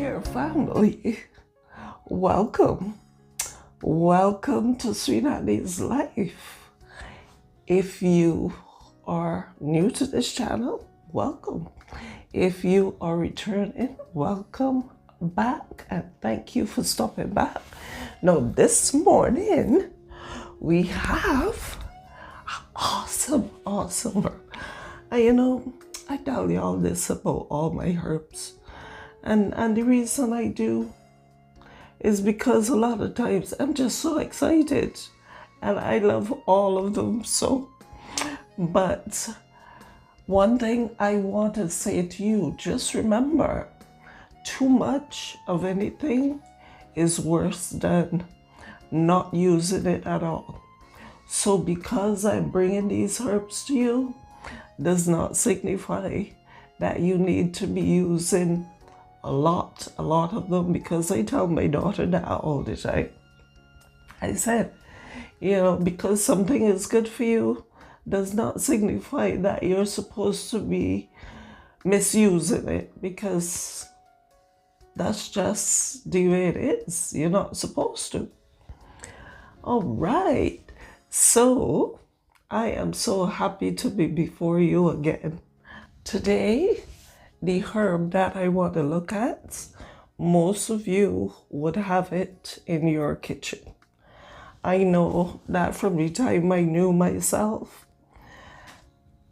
there, family. Welcome. Welcome to SweetanniesLife. If you are new to this channel, welcome. If you are returning, welcome back and thank you for stopping back. Now, this morning we have awesome herb. And I tell you all this about all my herbs. And the reason I do is because a lot of times I'm just so excited and I love all of them so. But one thing I want to say to you, just remember, too much of anything is worse than not using it at all. So because I'm bringing these herbs to you, does not signify that you need to be using a lot of them, because I tell my daughter that all the time. I said, because something is good for you does not signify that you're supposed to be misusing it, because that's just the way it is. You're not supposed to. All right. So I am so happy to be before you again. Today, the herb that I want to look at, most of you would have it in your kitchen. I know that from the time I knew myself,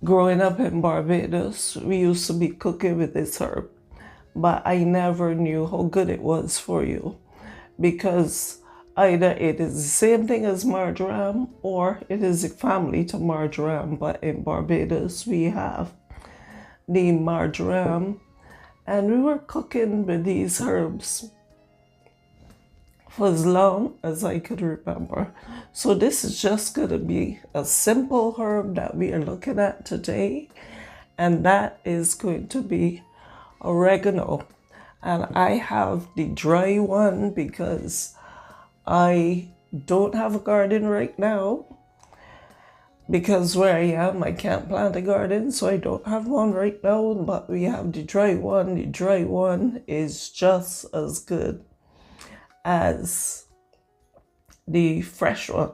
growing up in Barbados, we used to be cooking with this herb, but I never knew how good it was for you, because either it is the same thing as marjoram or it is a family to marjoram, but in Barbados we have the marjoram, and we were cooking with these herbs for as long as I could remember. So this is just going to be a simple herb that we are looking at today, and that is going to be oregano. And I have the dry one because I don't have a garden right now, because where I am, I can't plant a garden, so I don't have one right now, but we have the dry one. The dry one is just as good as the fresh one.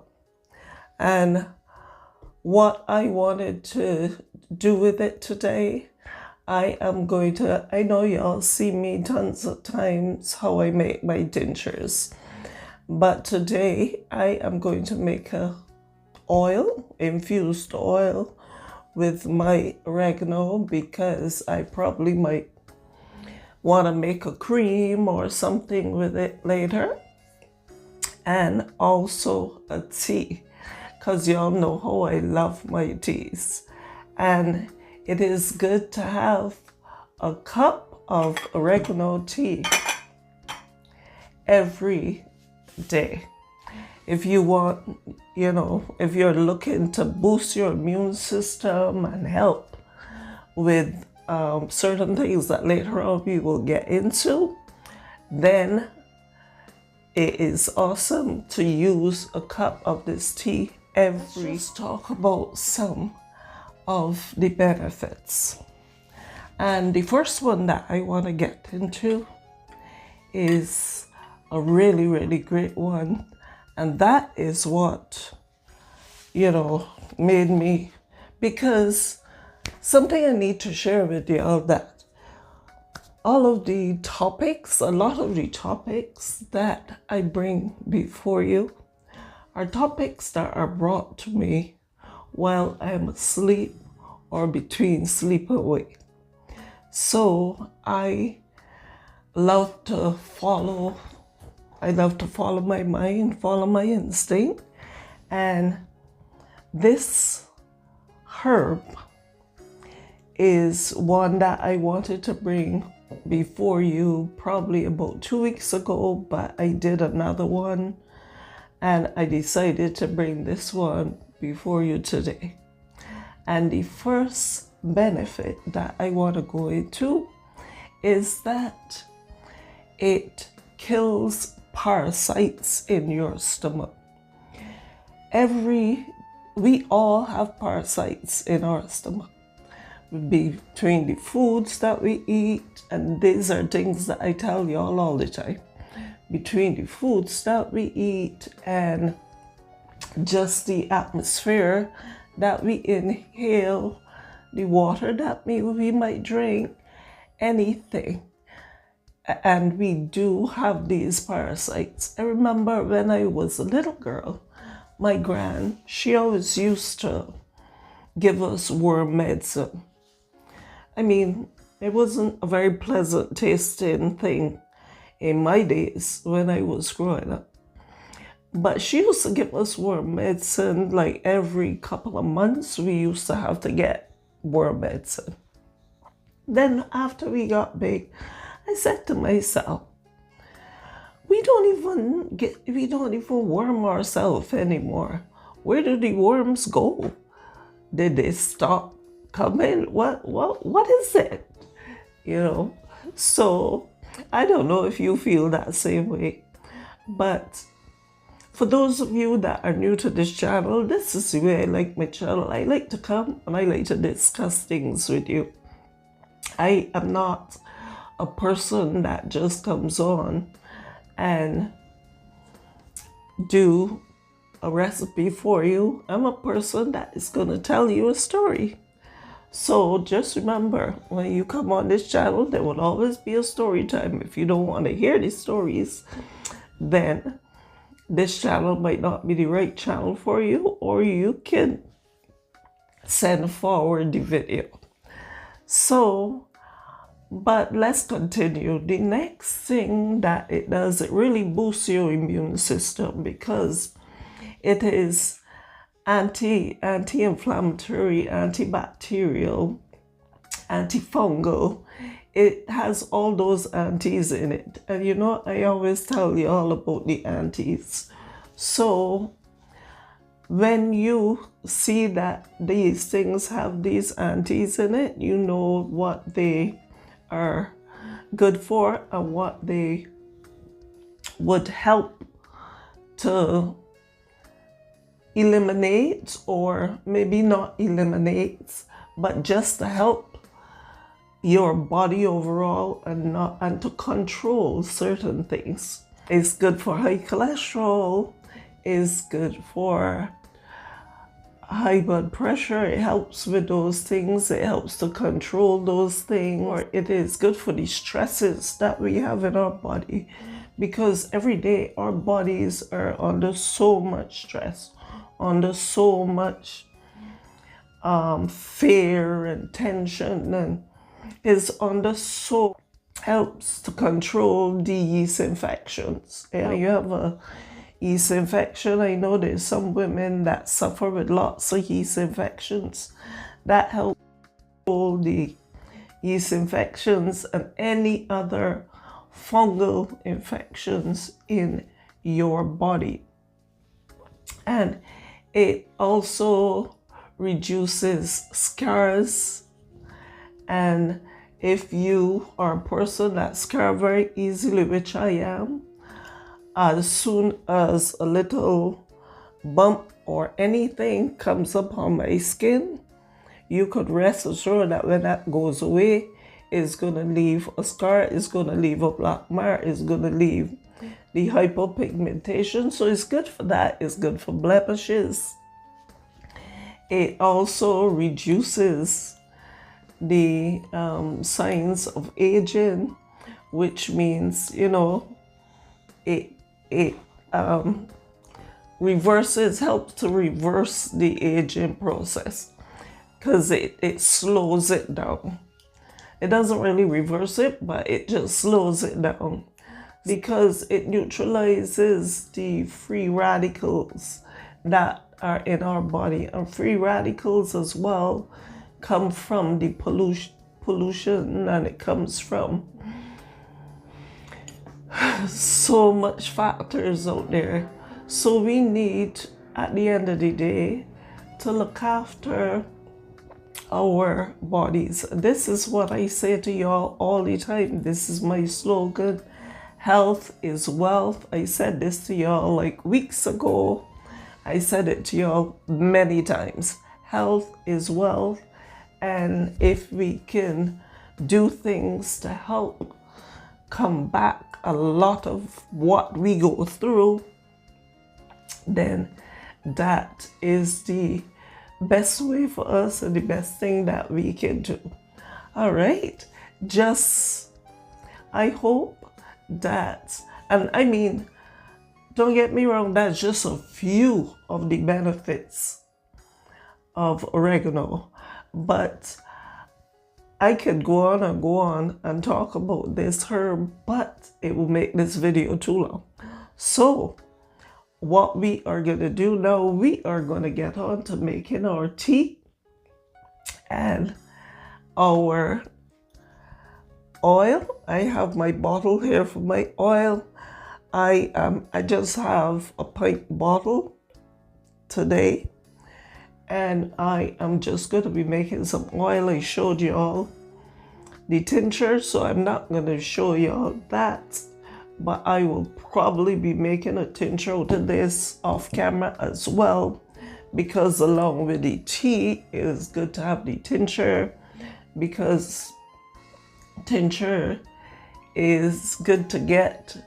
And what I wanted to do with it today, I know y'all see me tons of times how I make my tinctures, but today I am going to make a infused oil with my oregano, because I probably might want to make a cream or something with it later, and also a tea, because y'all know how I love my teas. And it is good to have a cup of oregano tea every day. If you want, if you're looking to boost your immune system and help with certain things that later on we will get into, then it is awesome to use a cup of this tea every. Let's talk about some of the benefits. And the first one that I want to get into is a really, really great one. And that is what, made me, because something I need to share with you all, that a lot of the topics that I bring before you are topics that are brought to me while I'm asleep or between sleep and wake. So I love to follow my mind, follow my instinct. And this herb is one that I wanted to bring before you probably about 2 weeks ago, but I did another one and I decided to bring this one before you today. And the first benefit that I want to go into is that it kills parasites in your stomach. We all have parasites in our stomach. between the foods that we eat, and these are things that I tell y'all all the time, between the foods that we eat and just the atmosphere that we inhale, the water that we might drink, anything. And we do have these parasites. I remember when I was a little girl, my gran, she always used to give us worm medicine. I mean, it wasn't a very pleasant tasting thing in my days when I was growing up. But she used to give us worm medicine like every couple of months. We used to have to get worm medicine. Then after we got big, I said to myself, we don't even worm ourselves anymore. Where do the worms go? Did they stop coming? What is it? You know? So I don't know if you feel that same way, but for those of you that are new to this channel, this is the way I like my channel. I like to come and I like to discuss things with you. I am not a person that just comes on and do a recipe for you. I'm a person that is going to tell you a story. So just remember, when you come on this channel, there will always be a story time. If you don't want to hear these stories, then this channel might not be the right channel for you, or you can send forward the video. So, but let's continue. The next thing that it does, it really boosts your immune system because it is anti-inflammatory, antibacterial, antifungal. It has all those antis in it. And you know, I always tell you all about the antis. So when you see that these things have these antis in it, you know what they are good for and what they would help to eliminate, or maybe not eliminate, but just to help your body overall and to control certain things. It's good for high cholesterol, it's good for high blood pressure, it helps with those things, it helps to control those things. Or it is good for the stresses that we have in our body, because every day our bodies are under so much stress, under so much fear and tension, and is under so helps to control the yeast infections. Yeah, you have a yeast infection. I know there's some women that suffer with lots of yeast infections. That helps control the yeast infections and any other fungal infections in your body. And it also reduces scars. And if you are a person that scars very easily, which I am, as soon as a little bump or anything comes up on my skin, you could rest assured that when that goes away, it's going to leave a scar, it's going to leave a black mark, it's going to leave the hypopigmentation. So it's good for that. It's good for blemishes. It also reduces the signs of aging, which means, you know, it helps to reverse the aging process, because it slows it down. It doesn't really reverse it, but it just slows it down, because it neutralizes the free radicals that are in our body. And free radicals as well come from the pollution, and it comes from so much factors out there. So we need, at the end of the day, to look after our bodies. This is what I say to y'all all the time. This is my slogan: health is wealth. I said this to y'all like weeks ago. I said it to y'all many times. Health is wealth, And if we can do things to help combat a lot of what we go through, then that is the best way for us and the best thing that we can do. All right. I hope that, and I mean, don't get me wrong, that's just a few of the benefits of oregano. But I could go on and go on and talk about this herb, but it will make this video too long. So what we are going to do now, we are going to get on to making our tea and our oil. I have my bottle here for my oil. I just have a pint bottle today, and I am just going to be making some oil. I showed you all the tincture, so I'm not going to show you all that, but I will probably be making a tincture out of this off camera as well, because along with the tea, it is good to have the tincture, because tincture is good to get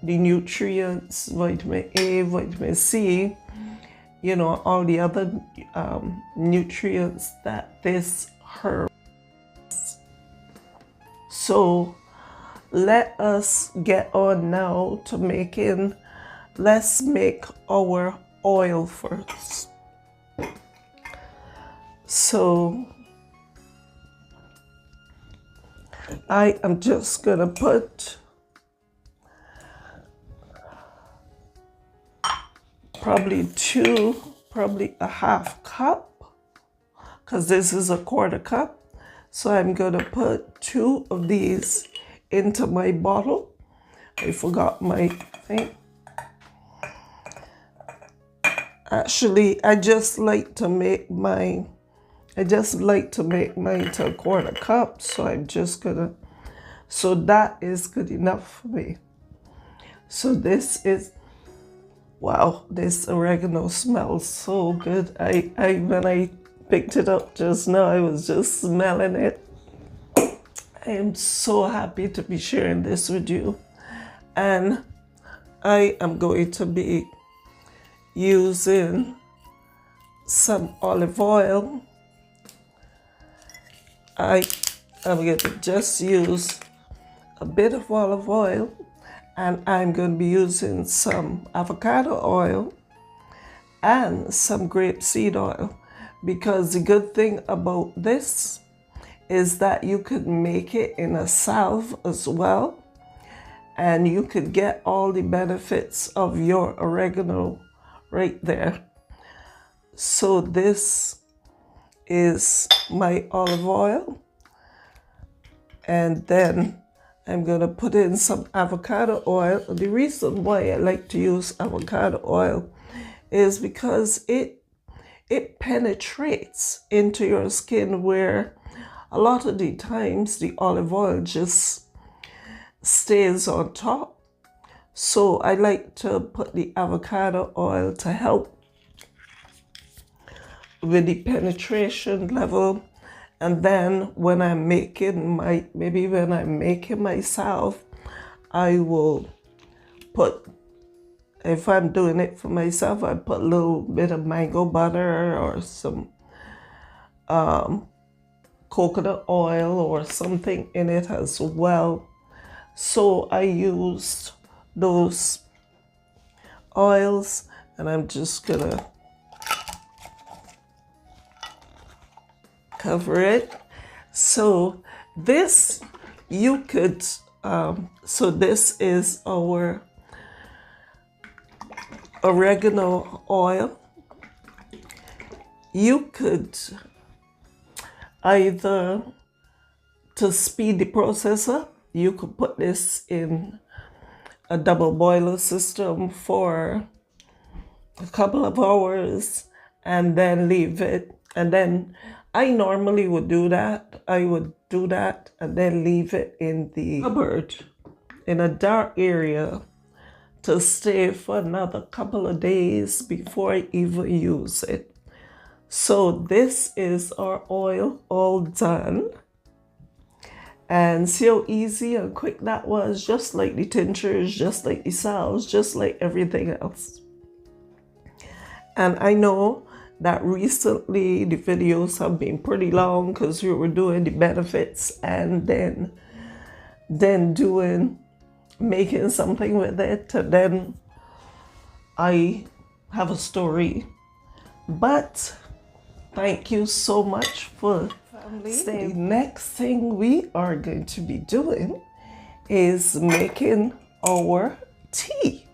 the nutrients, vitamin A, vitamin C, you know, all the other nutrients that this herb has. So let us get on now to making, let's make our oil first. So I am just gonna put probably a half cup, because this is a quarter cup. So I'm gonna put 2 of these into my bottle. I forgot my thing. Actually, I just like to make mine to a quarter cup. So I'm just gonna, so that is good enough for me. So this is, wow, this oregano smells so good. I when I picked it up just now, I was just smelling it. I am so happy to be sharing this with you. And I am going to be using some olive oil. I am going to just use a bit of olive oil, and I'm going to be using some avocado oil and some grapeseed oil, because the good thing about this is that you could make it in a salve as well, and you could get all the benefits of your oregano right there. So this is my olive oil, and then I'm gonna put in some avocado oil. The reason why I like to use avocado oil is because it penetrates into your skin, where a lot of the times the olive oil just stays on top. So I like to put the avocado oil to help with the penetration level. And then when I'm making myself, I will put, if I'm doing it for myself, I put a little bit of mango butter or some coconut oil or something in it as well. So I used those oils, and I'm just gonna cover it. So this, you could, so this is our oregano oil. You could either, to speed the process up, you could put this in a double boiler system for a couple of hours and then leave it. And then I normally would do that. I would do that and then leave it in the cupboard in a dark area to stay for another couple of days before I even use it. So this is our oil all done. And see how easy and quick that was, just like the tinctures, just like the salves, just like everything else. And I know that recently the videos have been pretty long because we were doing the benefits and then making something with it, and then I have a story. But thank you so much for staying. The next thing we are going to be doing is making our tea.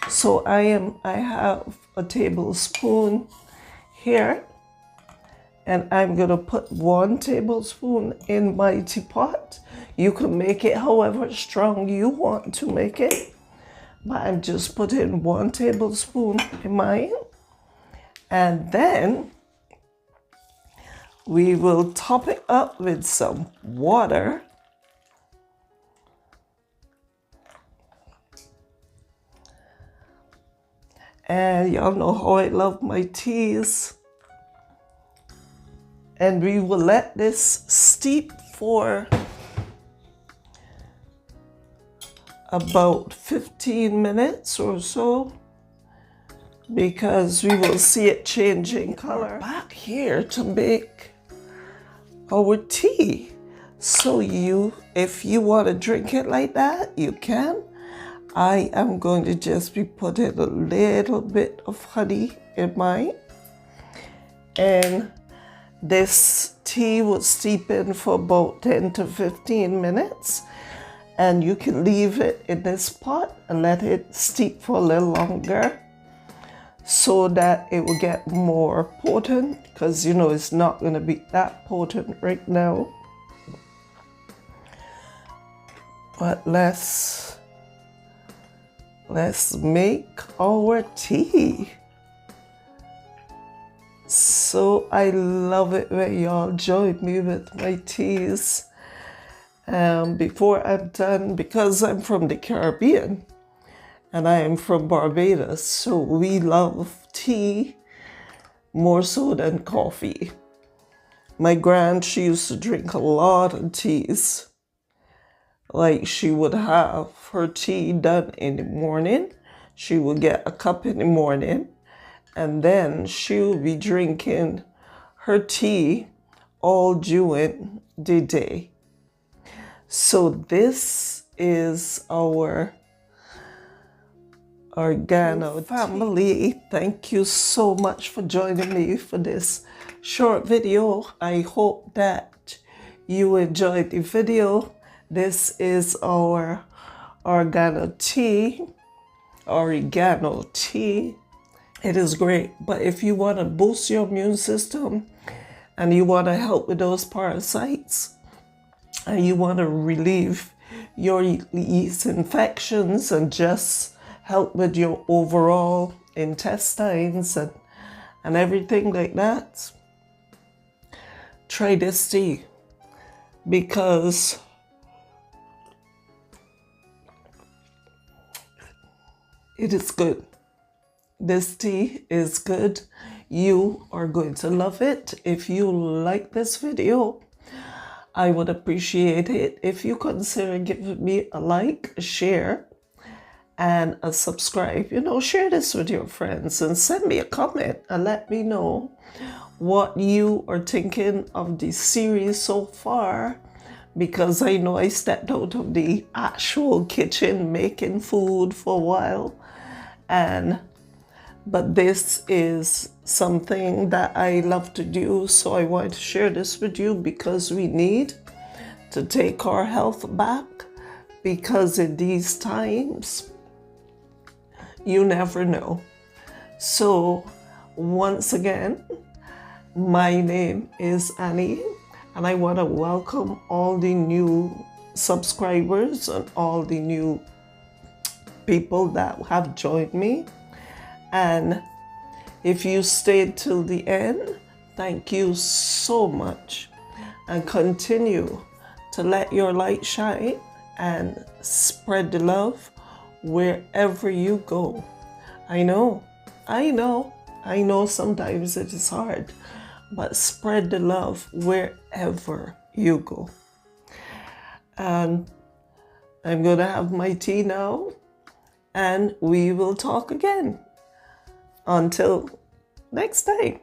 So I have a tablespoon here, and I'm gonna put 1 tablespoon in my teapot. You can make it however strong you want to make it, but I'm just putting 1 tablespoon in mine. And then we will top it up with some water. And y'all know how I love my teas. And we will let this steep for about 15 minutes or so, because we will see it changing color. Back here to make our tea. So if you want to drink it like that, you can. I am going to just be putting a little bit of honey in mine. And this tea will steep in for about 10 to 15 minutes. And you can leave it in this pot and let it steep for a little longer, so that it will get more potent, because you know it's not going to be that potent right now. But let's make our tea. So I love it when y'all join me with my teas. Before I'm done, because I'm from the Caribbean, and I am from Barbados, so we love tea more so than coffee. My grand, she used to drink a lot of teas. Like, she would have her tea done in the morning. She would get a cup in the morning, and then she would be drinking her tea all during the day. So this is our Oregano family. Thank you so much for joining me for this short video. I hope that you enjoyed the video. This is our Oregano tea. It is great, but if you want to boost your immune system and you want to help with those parasites and you want to relieve your yeast infections and just help with your overall intestines and everything like that, try this tea, because it is good. This tea is good. You are going to love it. If you like this video, I would appreciate it if you consider giving me a like, a share, and a subscribe. Share this with your friends and send me a comment and let me know what you are thinking of the series so far, because I know I stepped out of the actual kitchen making food for a while, but this is something that I love to do, so I want to share this with you, because we need to take our health back, because in these times, you never know. So once again, my name is Annie, and I want to welcome all the new subscribers and all the new people that have joined me. And if you stayed till the end, thank you so much, and continue to let your light shine and spread the love wherever you go. I know I know sometimes it is hard, but spread the love wherever you go. And I'm going to have my tea now, and we will talk again. Until next time.